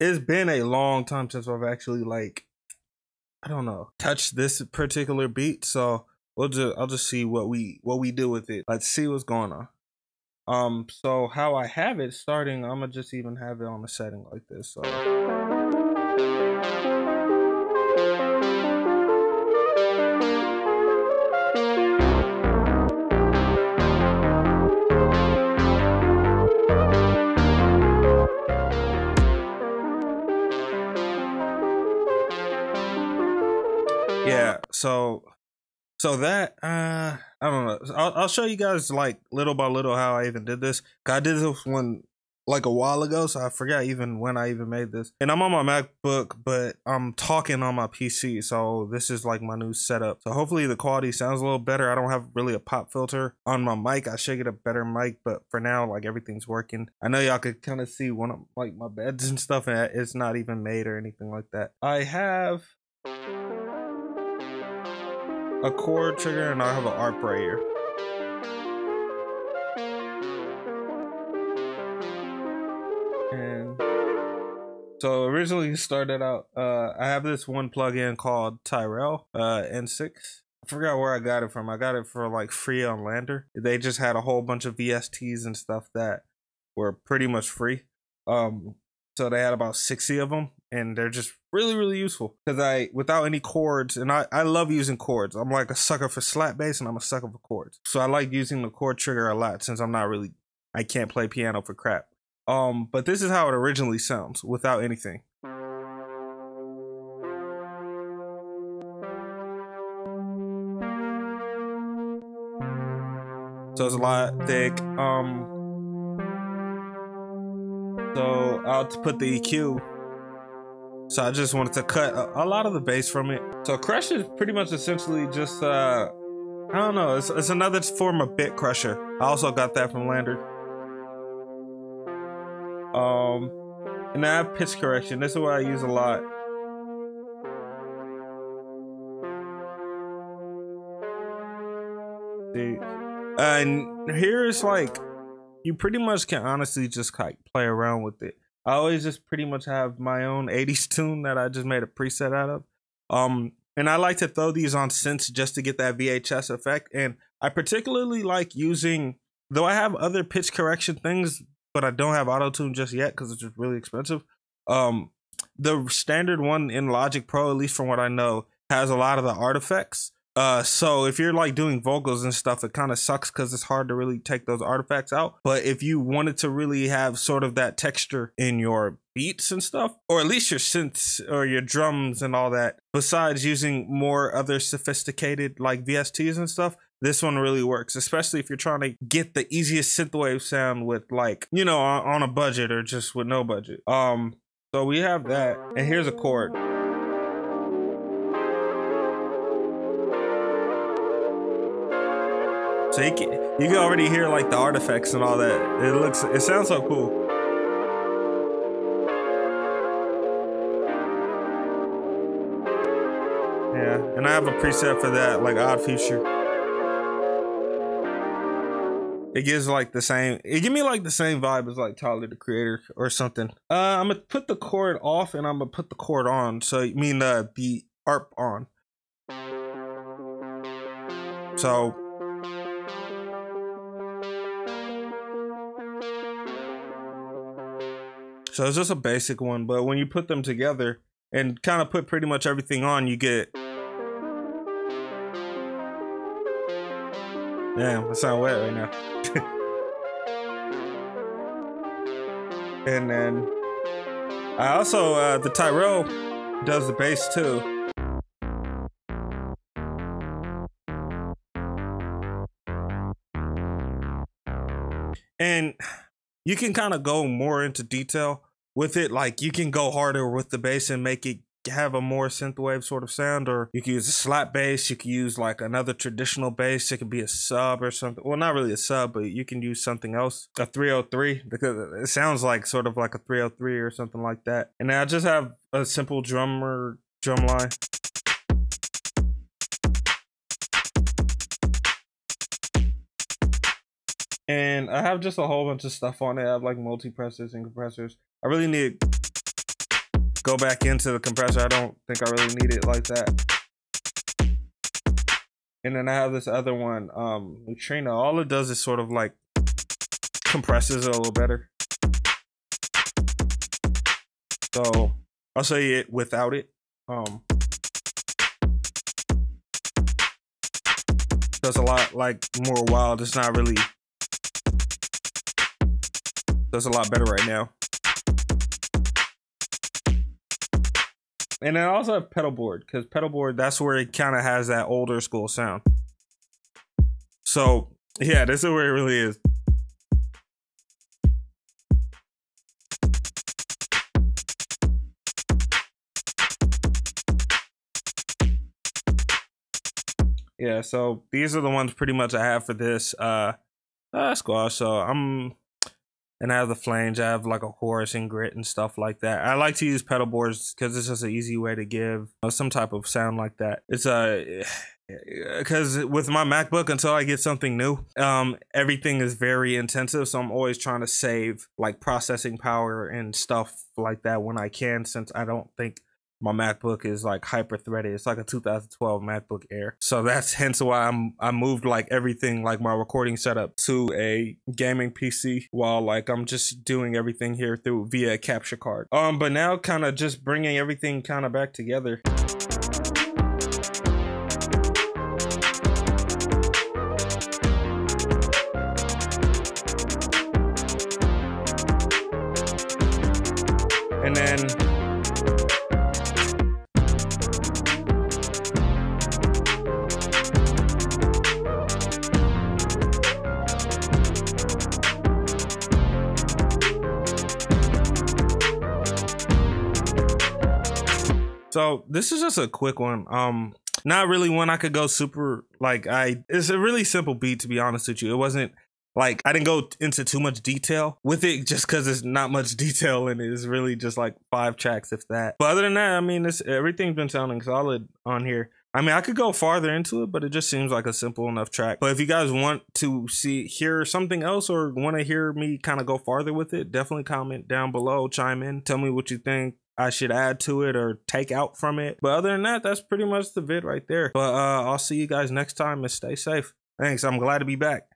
it's been a long time since I've actually like, I don't know, touched this particular beat. So I'll just see what we do with it. Let's see what's going on. So how I have it starting, I'm gonna just even have it on a setting like this. So yeah, so that I don't know. I'll show you guys like little by little how I even did this. I did this one like a while ago, so I forgot even when I even made this. And I'm on my MacBook, but I'm talking on my PC, so this is like my new setup. So hopefully the quality sounds a little better. I don't have really a pop filter on my mic. I should get a better mic, but for now, like everything's working. I know y'all could kind of see when I'm like my beds and stuff, and it's not even made or anything like that. I have a chord trigger and I have an ARP right here. And so originally started out, I have this one plugin called Tyrell N6. I forgot where I got it from. I got it for like free on Lander. They just had a whole bunch of VSTs and stuff that were pretty much free. So they had about 60 of them, and they're just really, really useful because without any chords, and I love using chords. I'm like a sucker for slap bass, and I'm a sucker for chords. So I like using the chord trigger a lot since I can't play piano for crap. But this is how it originally sounds without anything. So it's a lot thick. So I'll put the EQ. So I just wanted to cut a lot of the bass from it. So Crush is pretty much essentially just, I don't know, it's another form of bit crusher. I also got that from Lander. And I have pitch correction. This is what I use a lot. See, and here's like, you pretty much can honestly just like play around with it. I always just pretty much have my own 80s tune that I just made a preset out of. And I like to throw these on synths just to get that VHS effect. And I particularly like using, though I have other pitch correction things, but I don't have auto-tune just yet because it's just really expensive. The standard one in Logic Pro, at least from what I know, has a lot of the artifacts. So if you're like doing vocals and stuff, it kind of sucks because it's hard to really take those artifacts out. But if you wanted to really have sort of that texture in your beats and stuff, or at least your synths or your drums and all that, besides using more other sophisticated like VSTs and stuff, this one really works, especially if you're trying to get the easiest synthwave sound with like, you know, on a budget or just with no budget. So we have that, and here's a chord. So you can already hear like the artifacts and all that. It sounds so cool. Yeah, and I have a preset for that, like Odd Future. It gives like the same, it give me like the same vibe as like Tyler the Creator or something. I'm gonna put the chord off and I'm gonna put the chord on. So I mean the ARP on. So it's just a basic one, but when you put them together and kind of put pretty much everything on, you get. Damn, I sound wet right now. And then I also, the Tyrell does the bass too. And you can kind of go more into detail with it. Like you can go harder with the bass and make it have a more synthwave sort of sound, or you can use a slap bass. You can use like another traditional bass. It could be a sub or something. Well, not really a sub, but you can use something else. A 303, because it sounds like sort of like a 303 or something like that. And I just have a simple drum line. And I have just a whole bunch of stuff on it. I have like multi-pressors and compressors. I really need go back into the compressor. I don't think I really need it like that. And then I have this other one, Neutrino. All it does is sort of like compresses it a little better. So I'll show you it without it. Does a lot like more wild. It's not really. Does a lot better right now. And then I also have pedal board, because pedal board, that's where it kind of has that older school sound. So yeah, this is where it really is. Yeah, so these are the ones pretty much I have for this squash. So and I have the flange, I have like a chorus and grit and stuff like that. I like to use pedal boards because it's just an easy way to give some type of sound like that. It's because with my MacBook, until I get something new, everything is very intensive. So I'm always trying to save like processing power and stuff like that when I can, since I don't think my MacBook is like hyper threaded. It's like a 2012 MacBook Air. So that's hence why I moved like everything, like my recording setup, to a gaming PC, while like I'm just doing everything here via a capture card. But now kind of just bringing everything kind of back together. And then so this is just a quick one. Not really one I could go super like it's a really simple beat, to be honest with you. It wasn't like I didn't go into too much detail with it just because there's not much detail in it. It's really just like 5 tracks, if that. But other than that, I mean, everything's been sounding solid on here. I mean, I could go farther into it, but it just seems like a simple enough track. But if you guys want to hear something else, or want to hear me kind of go farther with it, definitely comment down below, chime in, tell me what you think I should add to it or take out from it. But other than that, that's pretty much the vid right there. But I'll see you guys next time, and stay safe. Thanks. I'm glad to be back.